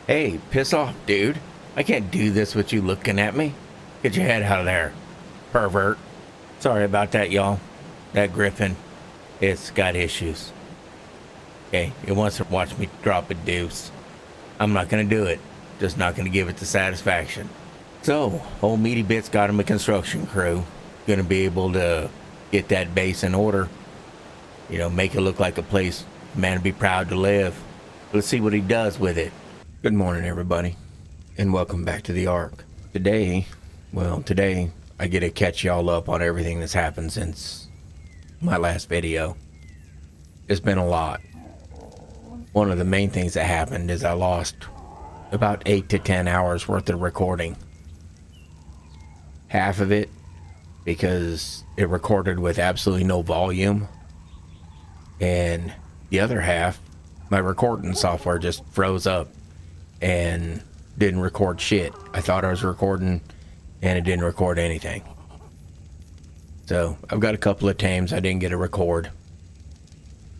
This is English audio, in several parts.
Hey, piss off, dude. I can't do this with you looking at me. Get your head out of there, pervert. Sorry about that, y'all. That griffin, it's got issues. Okay, it wants to watch me drop a deuce. I'm not gonna do it. Just not gonna give it the satisfaction. So, old Meaty Bits got him a construction crew. Gonna be able to get that base in order. You know, make it look like a place a man would be proud to live. Let's see what he does with it. Good morning, everybody, and welcome back to the ARK. Today I get to catch y'all up on everything that's happened since my last video. It's been a lot. One of the main things that happened is I lost about 8 to 10 hours worth of recording. Half of it because it recorded with absolutely no volume, and the other half, my recording software just froze up and didn't record shit. I thought I was recording and it didn't record anything. So I've got a couple of tames I didn't get to record.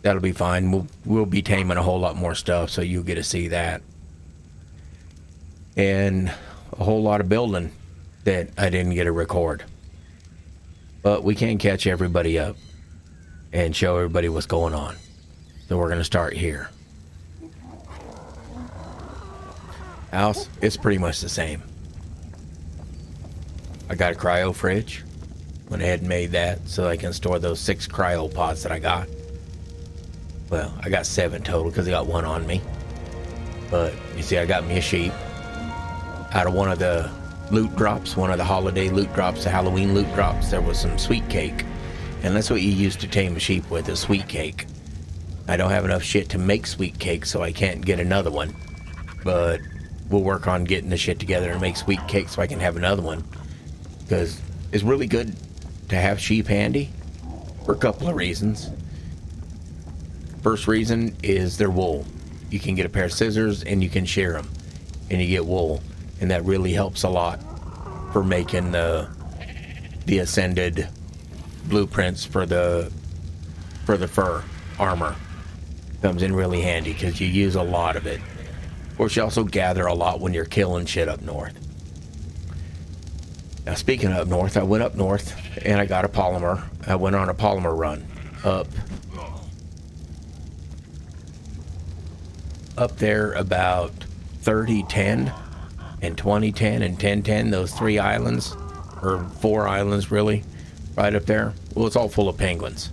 That'll be fine. We'll be taming a whole lot more stuff, so you'll get to see that. And a whole lot of building that I didn't get to record. But we can catch everybody up and show everybody what's going on. So we're going to start here. House, it's pretty much the same. I got a cryo fridge. Went ahead and made that so I can store those 6 cryo pods that I got. Well, I got 7 total because I got 1 on me. But you see, I got me a sheep out of one of the loot drops, one of the holiday loot drops, the Halloween loot drops. There was some sweet cake, and that's what you use to tame a sheep with, is sweet cake. I don't have enough shit to make sweet cake, so I can't get another one, but we'll work on getting the shit together and make sweet cake so I can have another one, because it's really good to have sheep handy for a couple of reasons. First reason is their wool. You can get a pair of scissors and you can shear them, and you get wool, and that really helps a lot for making the ascended blueprints for the fur armor. Comes in really handy because you use a lot of it. Of course, you also gather a lot when you're killing shit up north. Now, speaking of up north, I went up north and I got a polymer. I went on a polymer run up there about 3010 and 2010 and 1010, those 3 islands, or 4 islands really, right up there. Well, it's all full of penguins.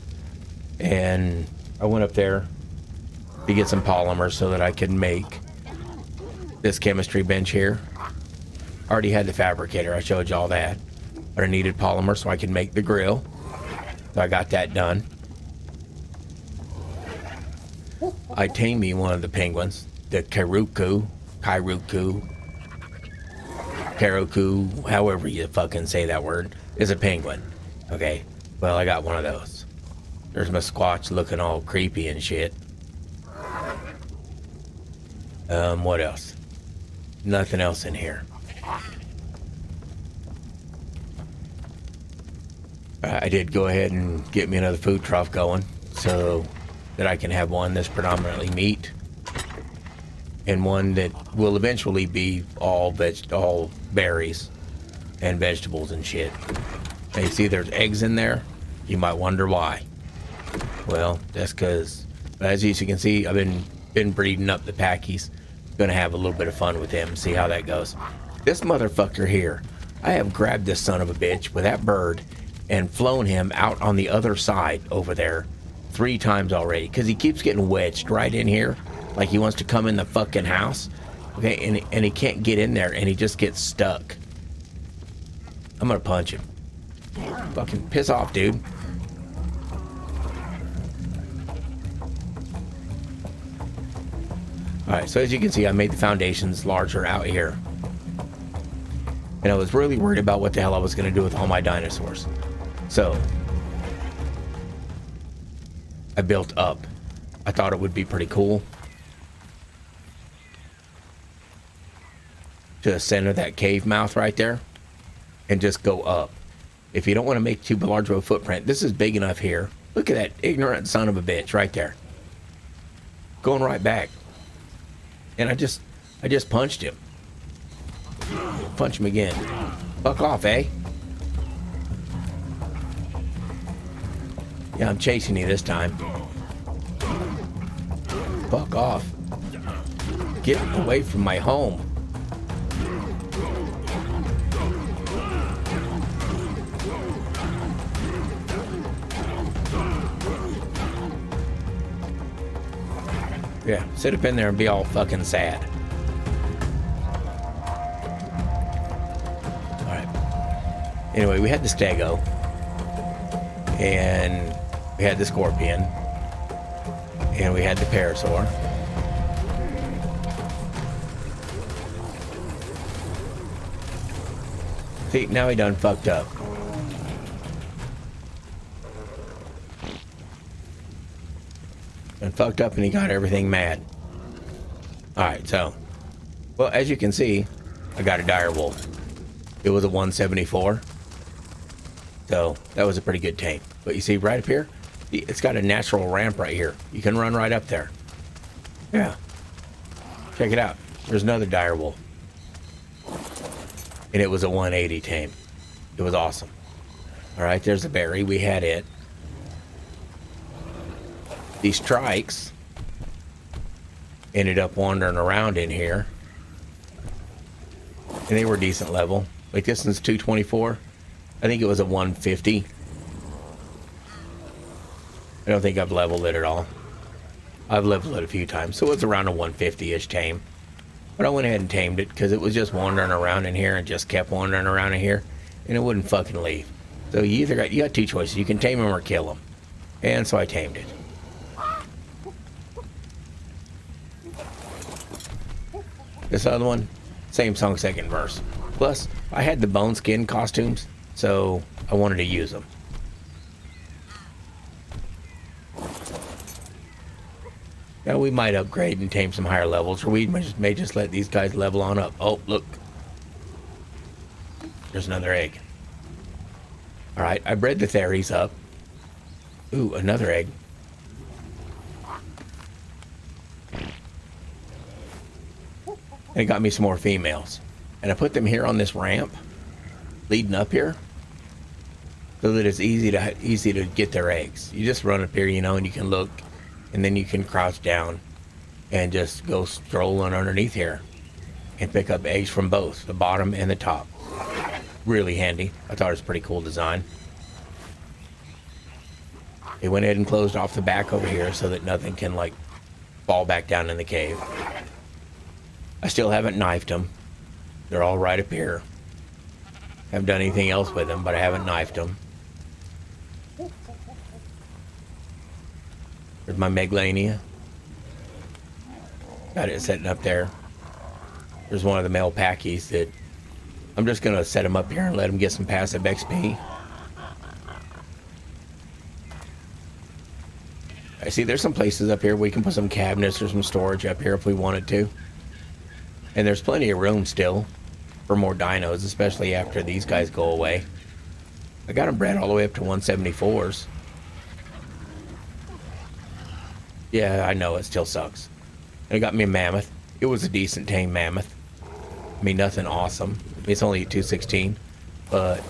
And I went up there to get some polymer so that I could make this chemistry bench here. I already had the fabricator, I showed you all that. But I needed polymer so I could make the grill. So I got that done. I tamed me one of the penguins, the Karuku, however you fucking say that word, is a penguin. Okay, well, I got one of those. There's my Squatch looking all creepy and shit. What else? Nothing else in here. I did go ahead and get me another food trough going so that I can have one that's predominantly meat and one that will eventually be all berries and vegetables and shit. Now you see there's eggs in there. You might wonder why. Well, that's because, as you can see, I've been breeding up the packies. Gonna have a little bit of fun with him, see how that goes. This motherfucker here, I have grabbed this son of a bitch with that bird and flown him out on the other side over there 3 times already, because he keeps getting wedged right in here like he wants to come in the fucking house. Okay, and he can't get in there, and he just gets stuck. I'm gonna punch him. Fucking piss off, dude. Alright, so as you can see, I made the foundations larger out here. And I was really worried about what the hell I was going to do with all my dinosaurs. So, I built up. I thought it would be pretty cool to center that cave mouth right there and just go up. If you don't want to make too large of a footprint, this is big enough here. Look at that ignorant son of a bitch right there. Going right back. And I just I just punched him. Punch him again. Fuck off, eh? Yeah, I'm chasing you this time. Fuck off. Get away from my home. Yeah, sit up in there and be all fucking sad. Alright. Anyway, we had the Stego. And we had the Scorpion. And we had the Parasaur. See, now he done fucked up. And fucked up and he got everything mad. Alright, so. Well, as you can see, I got a dire wolf. It was a 174. So, that was a pretty good tame. But you see right up here, it's got a natural ramp right here. You can run right up there. Yeah. Check it out. There's another dire wolf. And it was a 180 tame. It was awesome. Alright, there's a berry. We had it. These trikes ended up wandering around in here. And they were decent level. Like this one's 224. I think it was a 150. I don't think I've leveled it at all. I've leveled it a few times. So it's around a 150-ish tame. But I went ahead and tamed it because it was just wandering around in here and just kept wandering around in here. And it wouldn't fucking leave. So you got two choices. You can tame him or kill him. And so I tamed it. This other one, same song, second verse. Plus, I had the bone skin costumes, so I wanted to use them. Now we might upgrade and tame some higher levels, or we may just let these guys level on up. Oh, look. There's another egg. Alright, I bred the Theres up. Ooh, another egg. And it got me some more females. And I put them here on this ramp leading up here so that it's easy to get their eggs. You just run up here, you know, and you can look, and then you can crouch down and just go strolling underneath here and pick up eggs from both the bottom and the top. Really handy. I thought it was a pretty cool design. They went ahead and closed off the back over here so that nothing can like fall back down in the cave. I still haven't knifed them. They're all right up here. Haven't done anything else with them, but I haven't knifed them. There's my Megalania. Got it sitting up there. There's one of the male packies that I'm just going to set him up here and let him get some passive XP. I see there's some places up here we can put some cabinets or some storage up here if we wanted to. And there's plenty of room still for more dinos, especially after these guys go away. I got them bred all the way up to 174s. Yeah, I know, it still sucks. And I got me a mammoth. It was a decent tame mammoth. I mean, nothing awesome. It's only 216. But,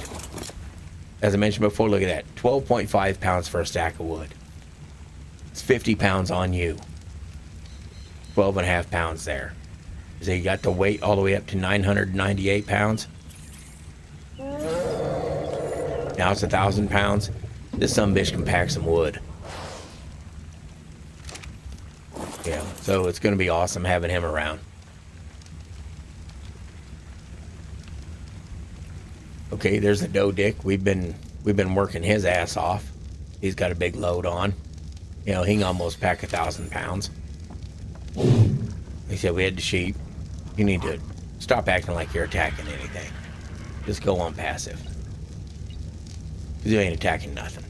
as I mentioned before, look at that. 12.5 pounds for a stack of wood. It's 50 pounds on you. 12.5 pounds there. So you got the weight all the way up to 998 pounds. Now it's 1,000 pounds. This sumbitch can pack some wood. Yeah, so it's going to be awesome having him around. Okay, there's the doe dick. We've been working his ass off. He's got a big load on. You know, he can almost pack 1,000 pounds. He said we had the sheep. You need to stop acting like you're attacking anything. Just go on passive. Because you ain't attacking nothing.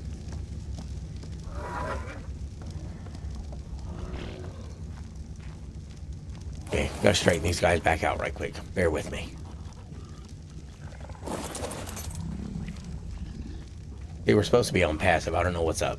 Okay, gotta straighten these guys back out right quick. Bear with me. They were supposed to be on passive. I don't know what's up.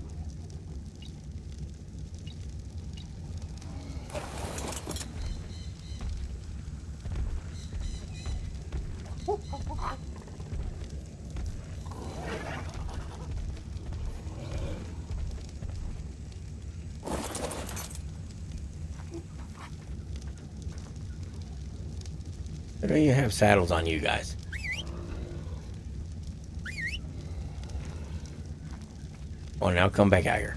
I don't even have saddles on you guys. Oh, now come back out here.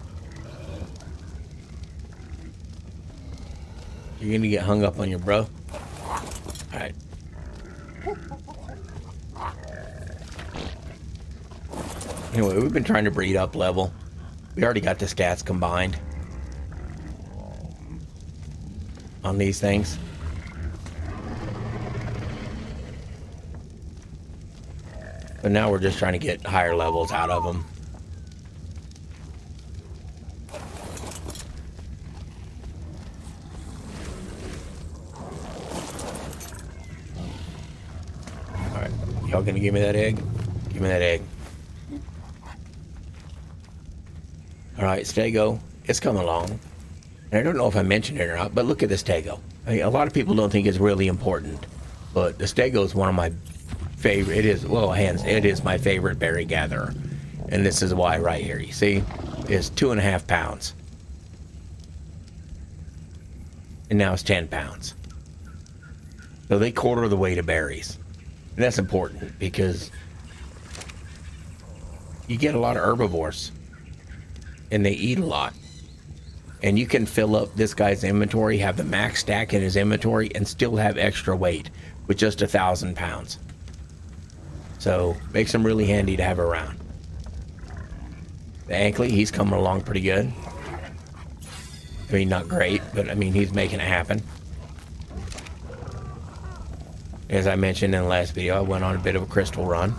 You're gonna get hung up on your bro? Alright. Anyway, we've been trying to breed up level. We already got the stats combined on these things. But now we're just trying to get higher levels out of them. Alright, y'all gonna give me that egg? Give me that egg. Alright, Stego, it's coming along. And I don't know if I mentioned it or not, but look at this Stego. I mean, a lot of people don't think it's really important, but the Stego is one of my favorite. It is, well, hands, it is my favorite berry gatherer. And this is why right here. You see, it's 2.5 pounds. And now it's 10 pounds. So they quarter the weight of berries. And that's important because you get a lot of herbivores and they eat a lot. And you can fill up this guy's inventory, have the max stack in his inventory, and still have extra weight with just 1,000 pounds. So makes him really handy to have around. The Ankley, he's coming along pretty good. I mean, not great, but I mean, he's making it happen. As I mentioned in the last video, I went on a bit of a crystal run.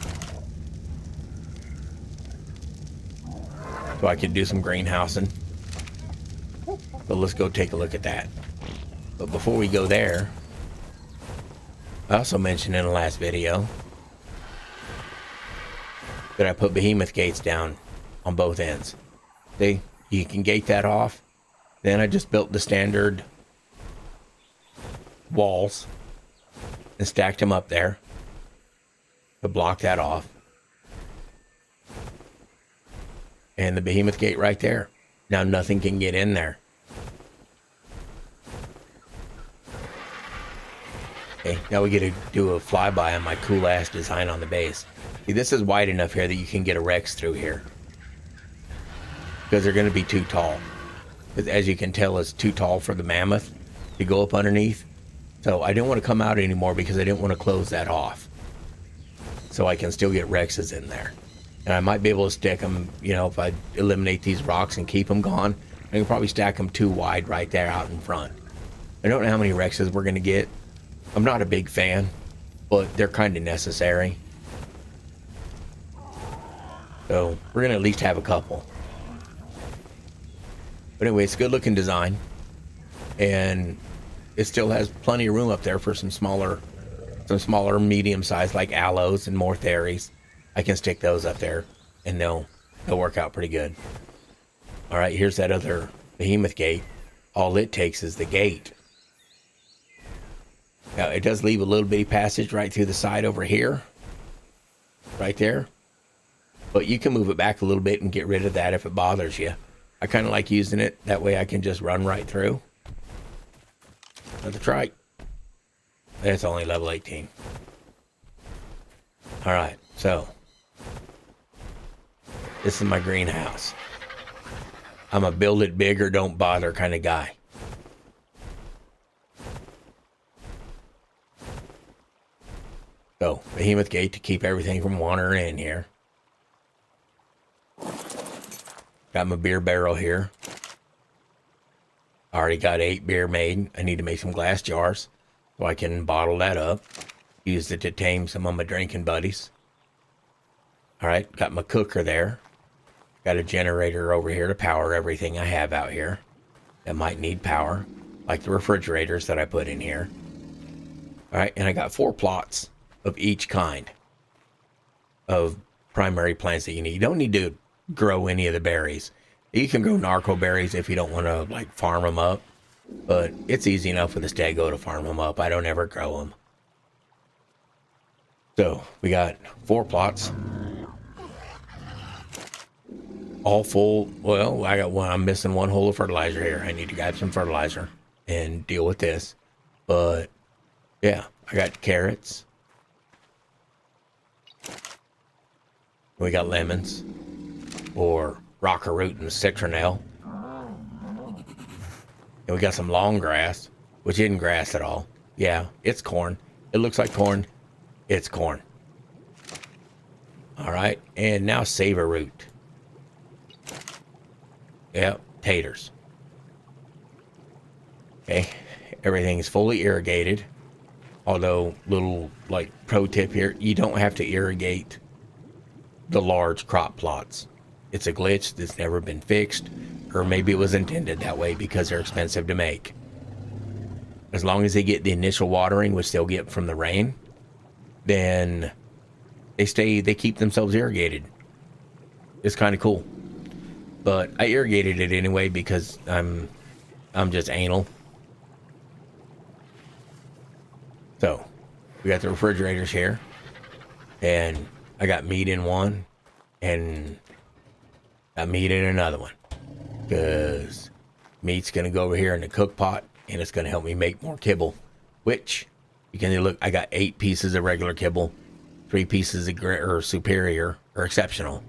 So I could do some greenhousing. But let's go take a look at that. But before we go there, I also mentioned in the last video that I put behemoth gates down on both ends. See, you can gate that off. Then I just built the standard walls and stacked them up there to block that off. And the behemoth gate right there. Now nothing can get in there. Okay, now we get to do a flyby on my cool ass design on the base. See, this is wide enough here that you can get a Rex through here. Because they're going to be too tall. Because as you can tell, it's too tall for the mammoth to go up underneath. So I didn't want to come out anymore because I didn't want to close that off. So I can still get Rexes in there. And I might be able to stick them, you know, if I eliminate these rocks and keep them gone. I can probably stack them too wide right there out in front. I don't know how many Rexes we're going to get. I'm not a big fan, but they're kind of necessary. So we're going to at least have a couple. But anyway, it's a good looking design. And it still has plenty of room up there for some smaller medium size like aloes and more theries. I can stick those up there and they'll work out pretty good. All right, here's that other behemoth gate. All it takes is the gate. Now, it does leave a little bitty passage right through the side over here. Right there. But you can move it back a little bit and get rid of that if it bothers you. I kind of like using it. That way I can just run right through. Another trike. That's only level 18. Alright, so. This is my greenhouse. I'm a build it big or don't bother kind of guy. So, behemoth gate to keep everything from wandering in here. Got my beer barrel here. Already got 8 beer made. I need to make some glass jars so I can bottle that up. Use it to tame some of my drinking buddies. Alright, got my cooker there. Got a generator over here to power everything I have out here that might need power, like the refrigerators that I put in here. Alright, and I got 4 plots of each kind of primary plants that you need. You don't need to grow any of the berries. You can grow narco berries if you don't want to like farm them up, but it's easy enough with a Stego to farm them up. I don't ever grow them. So we got 4 plots, all full. Well, I got one. I'm missing one hole of fertilizer here. I need to grab some fertilizer and deal with this. But yeah, I got carrots. We got lemons. Or rocker root and citronelle. And we got some long grass, which isn't grass at all. Yeah, it's corn. It looks like corn. It's corn. All right, and now savor root. Yep, taters. Okay, everything's fully irrigated. Although, little like pro tip here, you don't have to irrigate the large crop plots. It's a glitch that's never been fixed, or maybe it was intended that way because they're expensive to make. As long as they get the initial watering, which they'll get from the rain, then they keep themselves irrigated. It's kind of cool. But I irrigated it anyway because I'm just anal. So, we got the refrigerators here, and I got meat in one, and got meat in another one, because meat's going to go over here in the cook pot, and it's going to help me make more kibble, which, you can look, I got 8 pieces of regular kibble, 3 pieces of superior, or exceptional.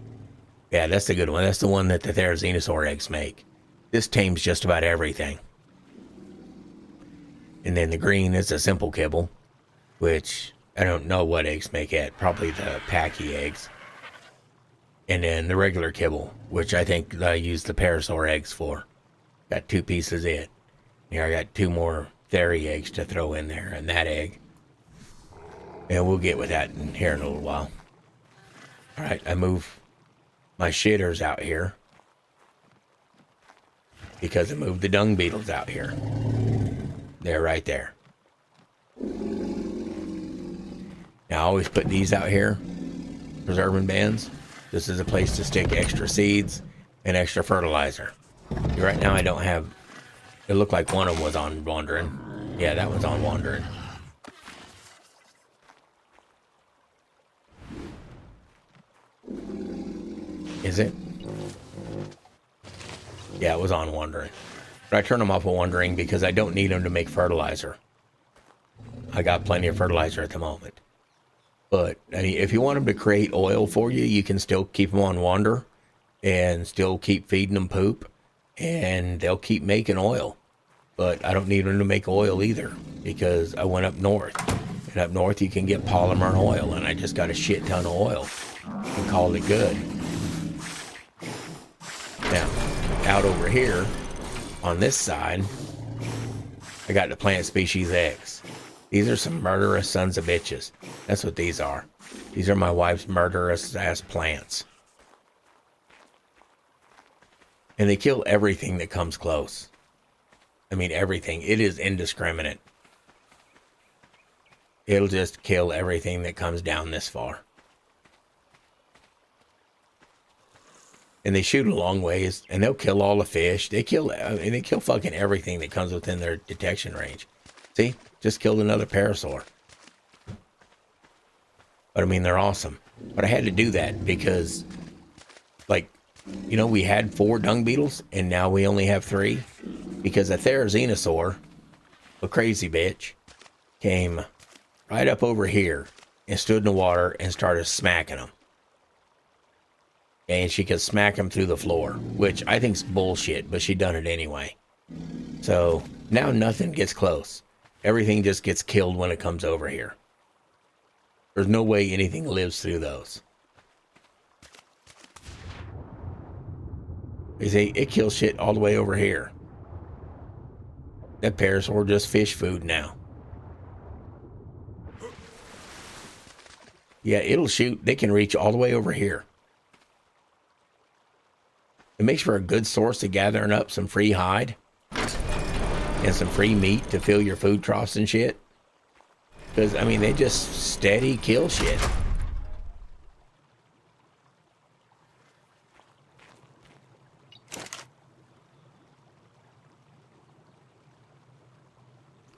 Yeah, that's the good one. That's the one that the Therizinosaur eggs make. This tames just about everything. And then the green is a simple kibble, which I don't know what eggs make it. Probably the Packy eggs. And then the regular kibble, which I think I use the Parasaur eggs for. Got 2 pieces in. Here I got 2 more Theri eggs to throw in there, and that egg. And we'll get with that here in a little while. Alright, I move my shitters out here, because I moved the dung beetles out here. They're right there. Now I always put these out here, preserving bins. This is a place to stick extra seeds and extra fertilizer. Right now I don't have, it looked like one of them was on wandering. Yeah, that one's on wandering. Is it? Yeah, it was on wandering. But I turn them off of wandering because I don't need them to make fertilizer. I got plenty of fertilizer at the moment. But I mean, if you want them to create oil for you, you can still keep them on wander and still keep feeding them poop, and they'll keep making oil. But I don't need them to make oil either, because I went up north. And up north you can get polymer and oil, and I just got a shit ton of oil and called it good. Now, out over here on this side, I got the plant species eggs. These are some murderous sons of bitches. That's what these are. These are my wife's murderous ass plants. And they kill everything that comes close. I mean, everything. It is indiscriminate. It'll just kill everything that comes down this far. And they shoot a long ways, and they'll kill all the fish. They kill fucking everything that comes within their detection range. See? Just killed another parasaur. But I mean, they're awesome. But I had to do that because, like, you know, we had 4 dung beetles, and now we only have 3. Because a Therizinosaur, a crazy bitch, came right up over here and stood in the water and started smacking them. And she could smack them through the floor, which I think's bullshit, but she done it anyway. So now nothing gets close. Everything just gets killed when it comes over here. There's no way anything lives through those. They say it kills shit all the way over here. That parasaur just fish food now. Yeah, it'll shoot. They can reach all the way over here. It makes for a good source of gathering up some free hide and some free meat to fill your food troughs and shit. Because, I mean, they just steady kill shit.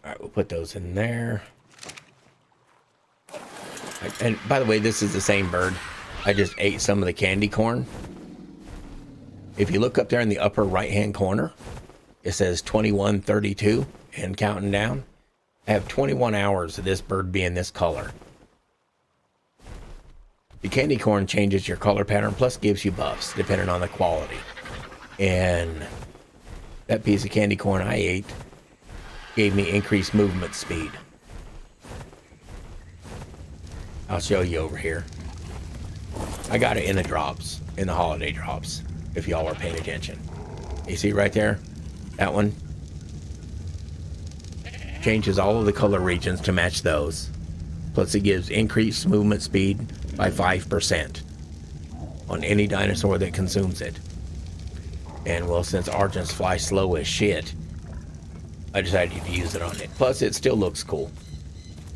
Alright, we'll put those in there. And by the way, this is the same bird. I just ate some of the candy corn. If you look up there in the upper right-hand corner, it says 2132 and counting down. I have 21 hours of this bird being this color. The candy corn changes your color pattern, plus gives you buffs, depending on the quality. And that piece of candy corn I ate gave me increased movement speed. I'll show you over here. I got it in the drops, in the holiday drops, if y'all are paying attention. You see right there? That one changes all of the color regions to match those. Plus it gives increased movement speed by 5% on any dinosaur that consumes it. And well, since Argents fly slow as shit, I decided to use it on it. Plus it still looks cool.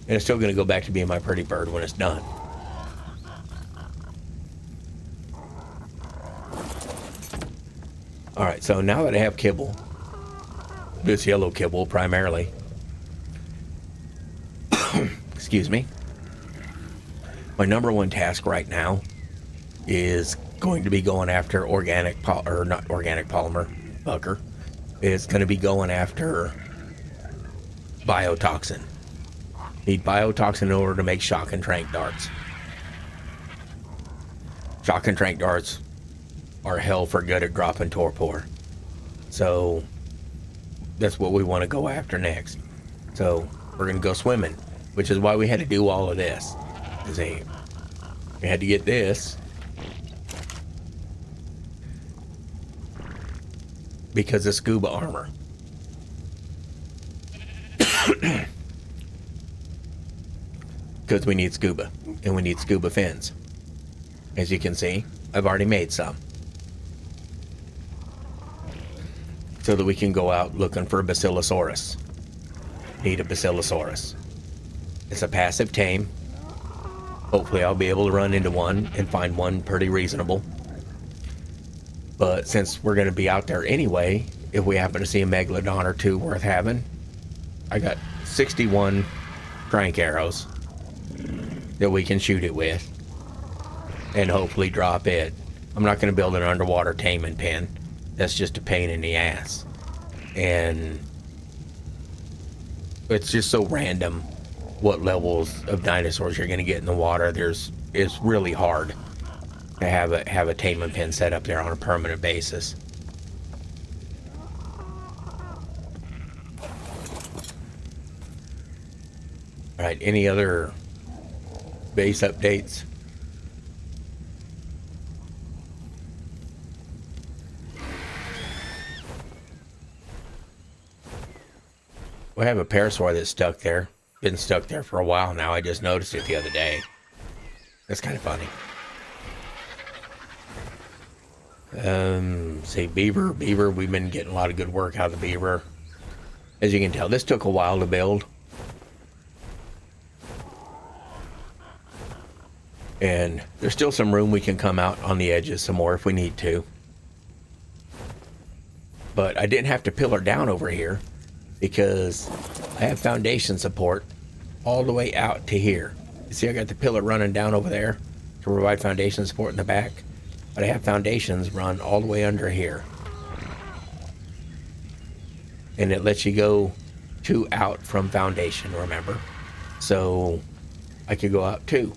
And it's still going to go back to being my pretty bird when it's done. Alright, so now that I have kibble, this yellow kibble primarily, excuse me, my number one task right now is going to be going after organic, not organic polymer, fucker. It's going to be going after biotoxin. Need biotoxin in order to make shock and trank darts. Shock and trank darts are hell for good at dropping torpor. So that's what we want to go after next. So we're going to go swimming, which is why we had to do all of this. We had to get this because of scuba armor. Because we need scuba, and we need scuba fins. As you can see, I've already made some. So that we can go out looking for a Basilosaurus. Need a Basilosaurus. It's a passive tame. Hopefully I'll be able to run into one and find one pretty reasonable. But since we're going to be out there anyway, if we happen to see a Megalodon or two worth having, I got 61 crank arrows that we can shoot it with and hopefully drop it. I'm not going to build an underwater taming pen. That's just a pain in the ass. And it's just so random what levels of dinosaurs you're going to get in the water. It's really hard to have a taming pen set up there on a permanent basis. All right, any other base updates? We have a parasaur that's stuck there. Been stuck there for a while now. I just noticed it the other day. That's kind of funny. Say beaver. Beaver, we've been getting a lot of good work out of the beaver. As you can tell, this took a while to build. And there's still some room we can come out on the edges some more if we need to. But I didn't have to pillar down over here because I have foundation support all the way out to here. You see I got the pillar running down over there to provide foundation support in the back. But I have foundations run all the way under here. And it lets you go 2 out from foundation, remember? So I could go out 2.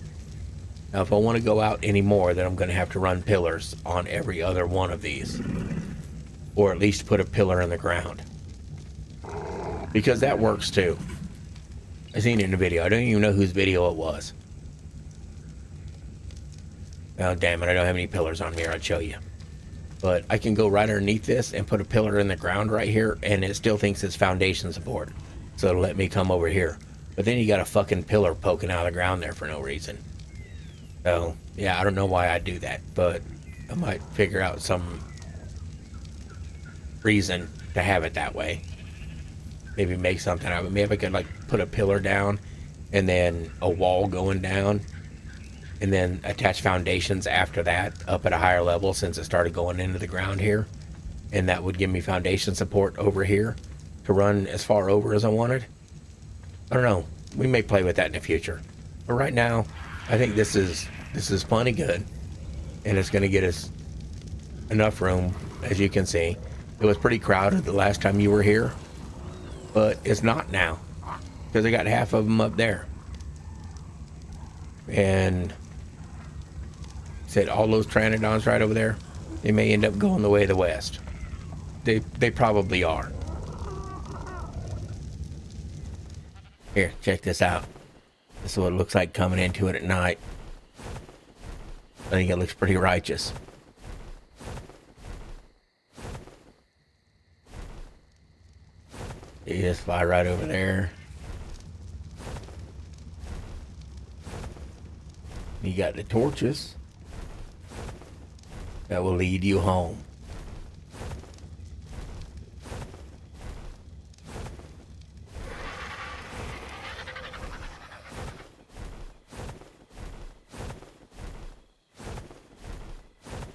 Now if I want to go out any more, then I'm going to have to run pillars on every other one of these. Or at least put a pillar in the ground. Because that works too. I seen it in a video. I don't even know whose video it was. Oh, damn it. I don't have any pillars on here. I'd show you. But I can go right underneath this and put a pillar in the ground right here, and it still thinks it's foundation support. So it'll let me come over here. But then you got a fucking pillar poking out of the ground there for no reason. So, yeah, I don't know why I do that, but I might figure out some reason to have it that way. Maybe make something out of it. Maybe I could like put a pillar down and then a wall going down and then attach foundations after that up at a higher level since it started going into the ground here. And that would give me foundation support over here to run as far over as I wanted. I don't know. We may play with that in the future. But right now, I think this is plenty good. And it's going to get us enough room, as you can see. It was pretty crowded the last time you were here. But it's not now. because I got half of them up there. And said all those pteranodons right over there, they may end up going the way of the west. They probably are. Here, check this out. This is what it looks like coming into it at night. I think it looks pretty righteous. You just fly right over there. You got the torches that will lead you home.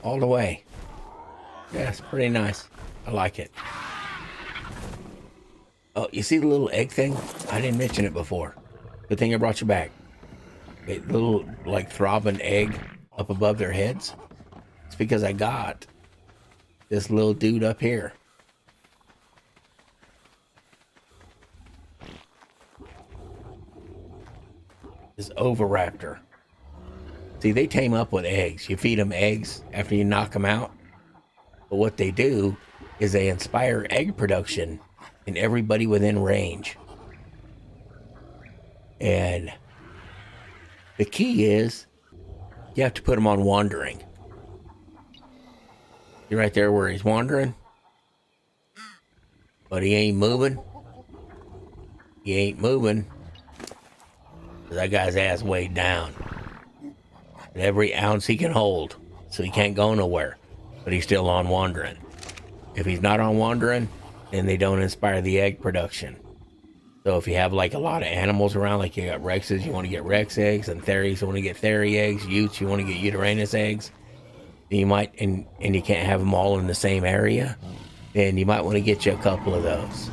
All the way. Yeah, it's pretty nice. I like it. Oh, you see the little egg thing? I didn't mention it before. Good thing I brought you back. A little, like, throbbing egg up above their heads. It's because I got this little dude up here. This oviraptor. See, they tame up with eggs. You feed them eggs after you knock them out. But what they do is they inspire egg production in everybody within range. And the key is you have to put him on wandering. You're right there where he's wandering. But he ain't moving. He ain't moving. That guy's ass weighed down. And every ounce he can hold. So he can't go nowhere. But he's still on wandering. If he's not on wandering, then they don't inspire the egg production. So if you have like a lot of animals around, like you got Rexes, you want to get Rex eggs, and Theries, you want to get Thery eggs, Utes, you want to get Uranus eggs. You might, and you can't have them all in the same area, then you might want to get you a couple of those.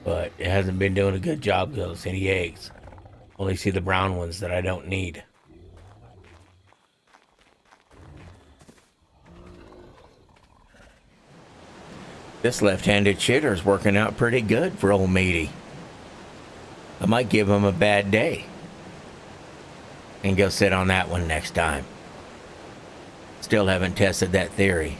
But it hasn't been doing a good job with those any eggs. Only see the brown ones that I don't need. This left-handed shitter is working out pretty good for old Meaty. I might give him a bad day and go sit on that one next time. Still haven't tested that theory.